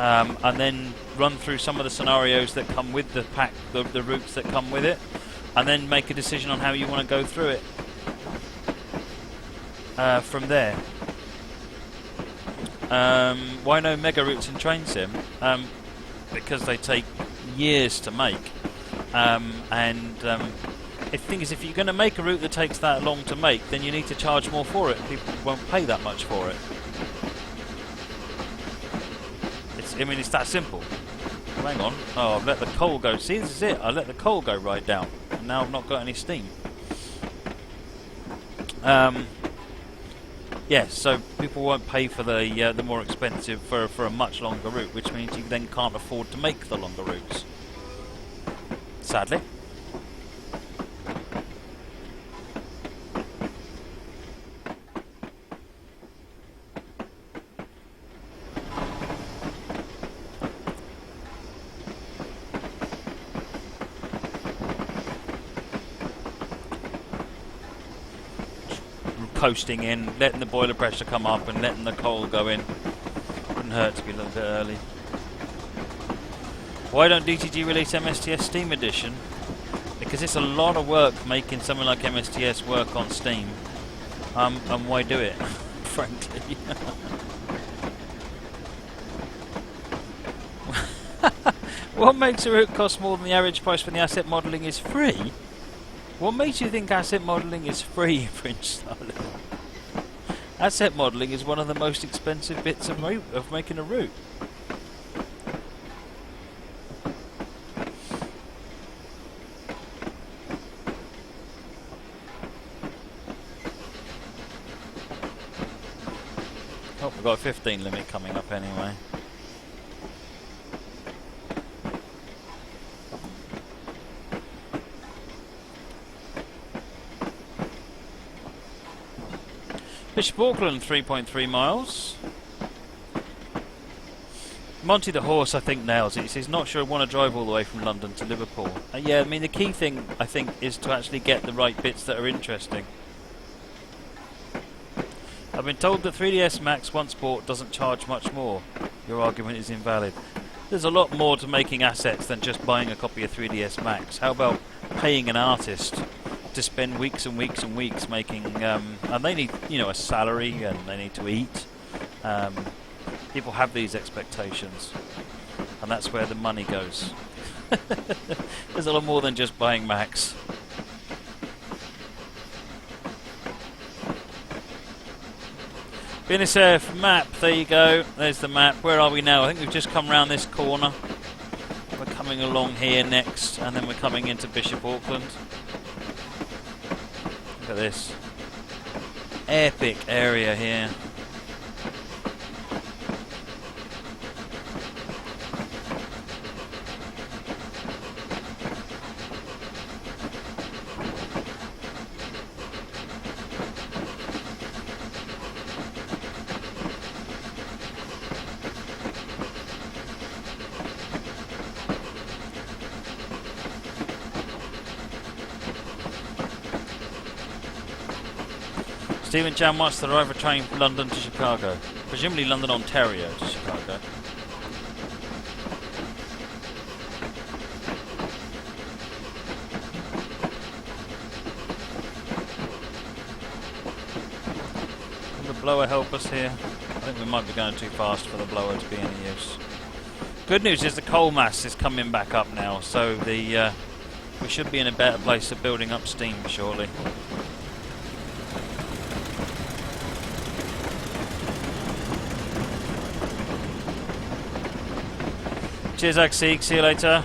And then run through some of the scenarios that come with the pack, the routes that come with it, and then make a decision on how you want to go through it from there. Why no mega routes in Train Sim? Because they take years to make, the thing is, if you're going to make a route that takes that long to make, then you need to charge more for it. People won't pay that much for it. I mean, it's that simple. Hang on. Oh, I've let the coal go. See, this is it. I let the coal go right down. And now I've not got any steam. Yes, so people won't pay for the more expensive for a much longer route, which means you then can't afford to make the longer routes. Sadly. Coasting in, letting the boiler pressure come up and letting the coal go in. Wouldn't hurt to be a little bit early. Why don't DTG release MSTS Steam Edition? Because it's a lot of work making something like MSTS work on Steam. And why do it, frankly? What makes a route cost more than the average price when the asset modelling is free? What makes you think asset modelling is free, Fringe Starling? Asset modelling is one of the most expensive bits of making a route. Oh, we've got a 15 limit coming up anyway. Bishop Auckland, 3.3 miles. Monty the horse, I think, nails it. He says, not sure I want to drive all the way from London to Liverpool. Yeah, I mean, the key thing, I think, is to actually get the right bits that are interesting. I've been told that 3DS Max, once bought, doesn't charge much more. Your argument is invalid. There's a lot more to making assets than just buying a copy of 3DS Max. How about paying an artist to spend weeks and weeks and weeks making, and they need, you know, a salary, and they need to eat. People have these expectations, and that's where the money goes. There's a lot more than just buying Max. BNSF map, there you go, there's the map. Where are we now? I think we've just come round this corner. We're coming along here next, and then we're coming into Bishop Auckland. Look at this epic area here. Stephen Chan wants to arrive a train from London to Chicago. Presumably London, Ontario to Chicago. Will the blower help us here? I think we might be going too fast for the blower to be any use. Good news is the coal mass is coming back up now, so the we should be in a better place of building up steam shortly. Cheers, Axie. See you later.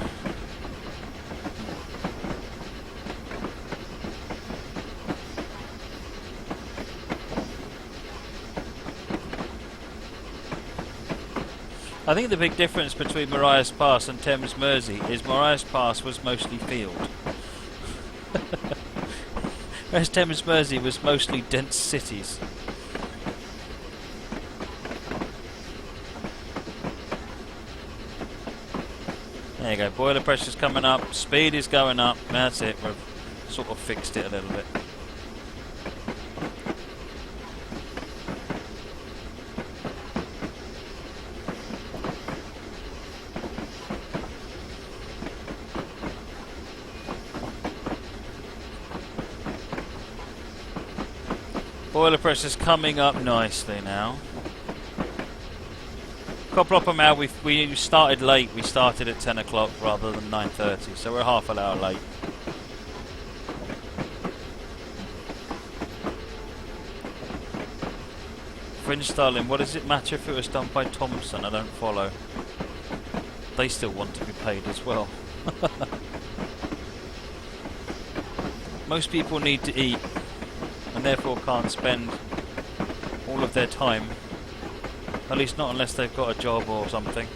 I think the big difference between Marias Pass and Thames Mersey is Marias Pass was mostly field. Whereas Thames Mersey was mostly dense cities. There you go, boiler pressure's coming up, speed is going up, that's it, we've sort of fixed it a little bit. Boiler pressure's coming up nicely now. Couple up out, we started late. We started at 10 o'clock rather than 9:30, so we're half an hour late. Fringe Starling, what does it matter if it was done by Thompson? I don't follow. They still want to be paid as well. Most people need to eat, and therefore can't spend all of their time, at least not unless they've got a job or something,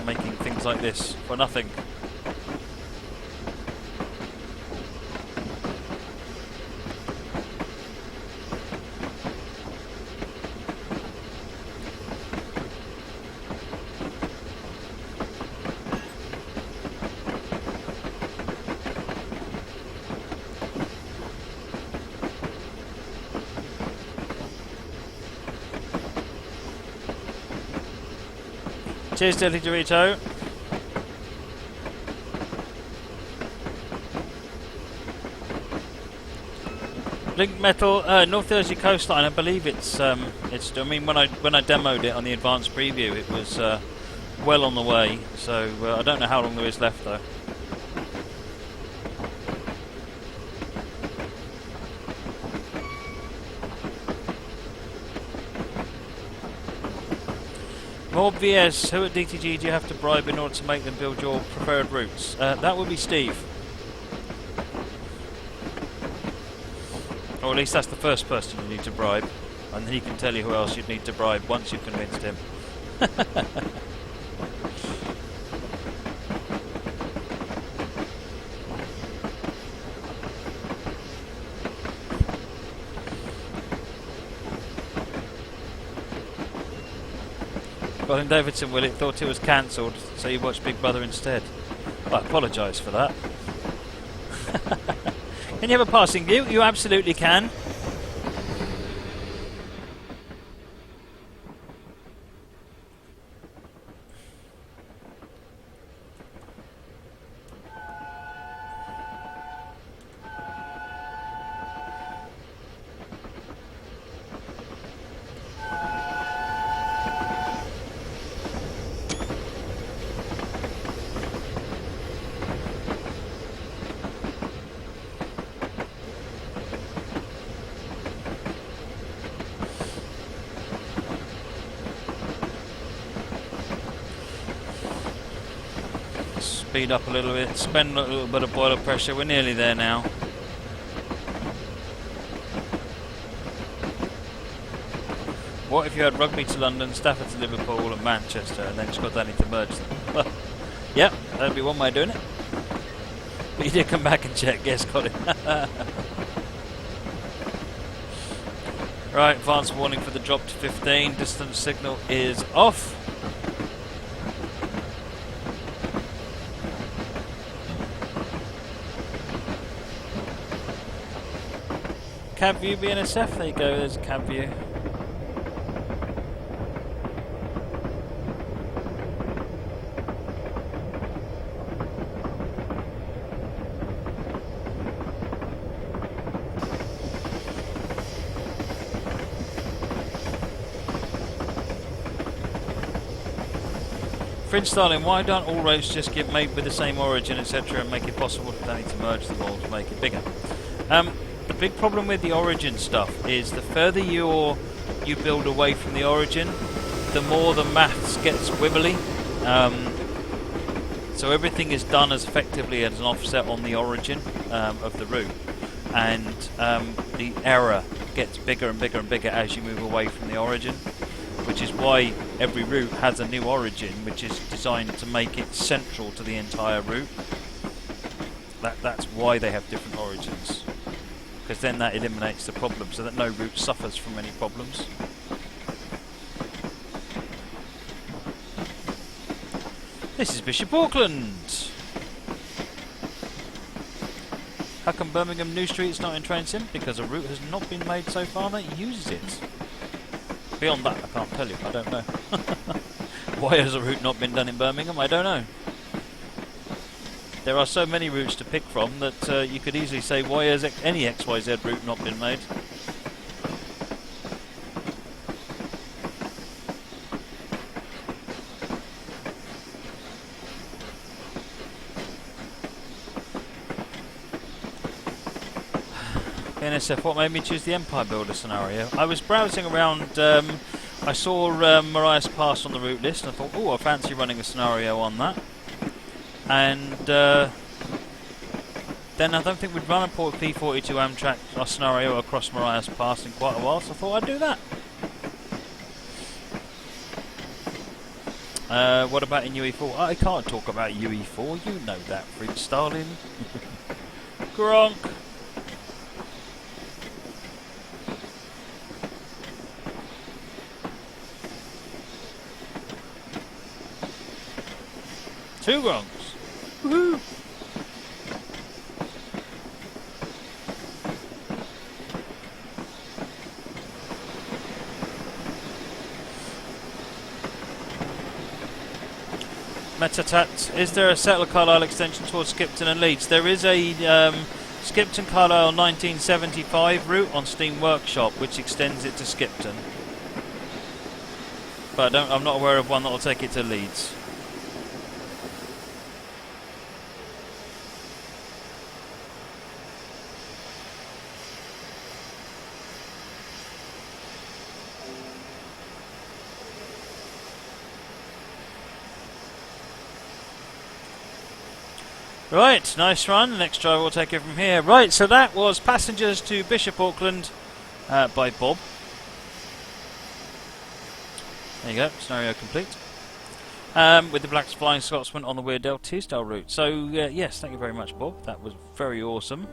making things like this for nothing. Cheers, Dilly Dorito. Link Metal, North Jersey coastline. I believe it's. I mean, when I demoed it on the advanced preview, it was well on the way. So I don't know how long there is left though. More VS, who at DTG do you have to bribe in order to make them build your preferred routes? That would be Steve. Or at least that's the first person you need to bribe. And then he can tell you who else you'd need to bribe once you've convinced him. Colin Davidson, Will it thought it was cancelled, so you watched Big Brother instead. I apologise for that. Can you have a passing view? You absolutely can. Speed up a little bit, spend a little bit of boiler pressure, we're nearly there now. What if you had Rugby to London, Stafford to Liverpool and Manchester and then just got Danny to merge them? Well, yep, that'd be one way of doing it. But you did come back and check, yes, Colin. Right, advance warning for the drop to 15, distance signal is off. Cab view BNSF, there you go, there's a cab view. Fringe Starling, why don't all routes just get made with the same origin, etc., and make it possible for Danny to merge them all to make it bigger? The big problem with the origin stuff is the further you build away from the origin, the more the maths gets wibbly. So everything is done as effectively as an offset on the origin of the route, and the error gets bigger and bigger and bigger as you move away from the origin, which is why every route has a new origin which is designed to make it central to the entire route. That's why they have different origins, because then that eliminates the problem so that no route suffers from any problems. This is Bishop Auckland. How come Birmingham New Street is not in train sim? Because a route has not been made so far that uses it. Beyond that, I can't tell you. I don't know. Why has a route not been done in Birmingham? I don't know. There are so many routes to pick from that you could easily say, why has any XYZ route not been made? NSF, what made me choose the Empire Builder scenario? I was browsing around, I saw Marias Pass on the route list, and I thought, oh, I fancy running a scenario on that. And then I don't think we'd run a P42 Amtrak scenario across Marias Pass in quite a while, so I thought I'd do that. What about in UE4? I can't talk about UE4, you know that, Freak Stalin. Gronk. Two Gronks. Woohoo! Metatat, is there a Settler Carlisle extension towards Skipton and Leeds? There is a Skipton Carlisle 1975 route on Steam Workshop, which extends it to Skipton. But I'm not aware of one that will take it to Leeds. Right, nice run. The next driver will take it from here. Right, so that was Passengers to Bishop Auckland by Bob. There you go, scenario complete. With the Black Flying Scotsman on the Weardale Teesdale route. So, yes, thank you very much, Bob. That was very awesome.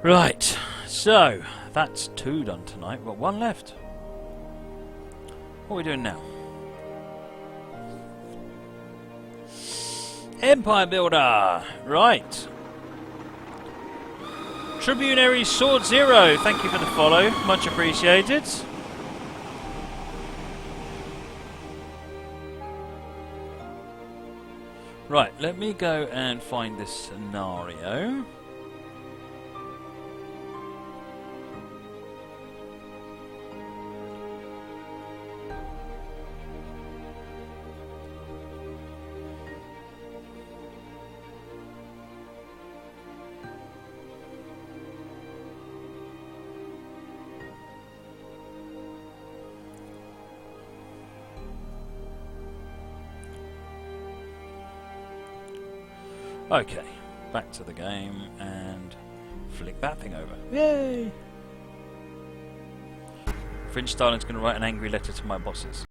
Right, so that's 2 done tonight. We've got 1 left. What are we doing now? Empire Builder. Right. Tribunary Sword Zero. Thank you for the follow. Much appreciated. Right, let me go and find this scenario. Okay, back to the game and flick that thing over. Yay! Fringe Starling's going to write an angry letter to my bosses.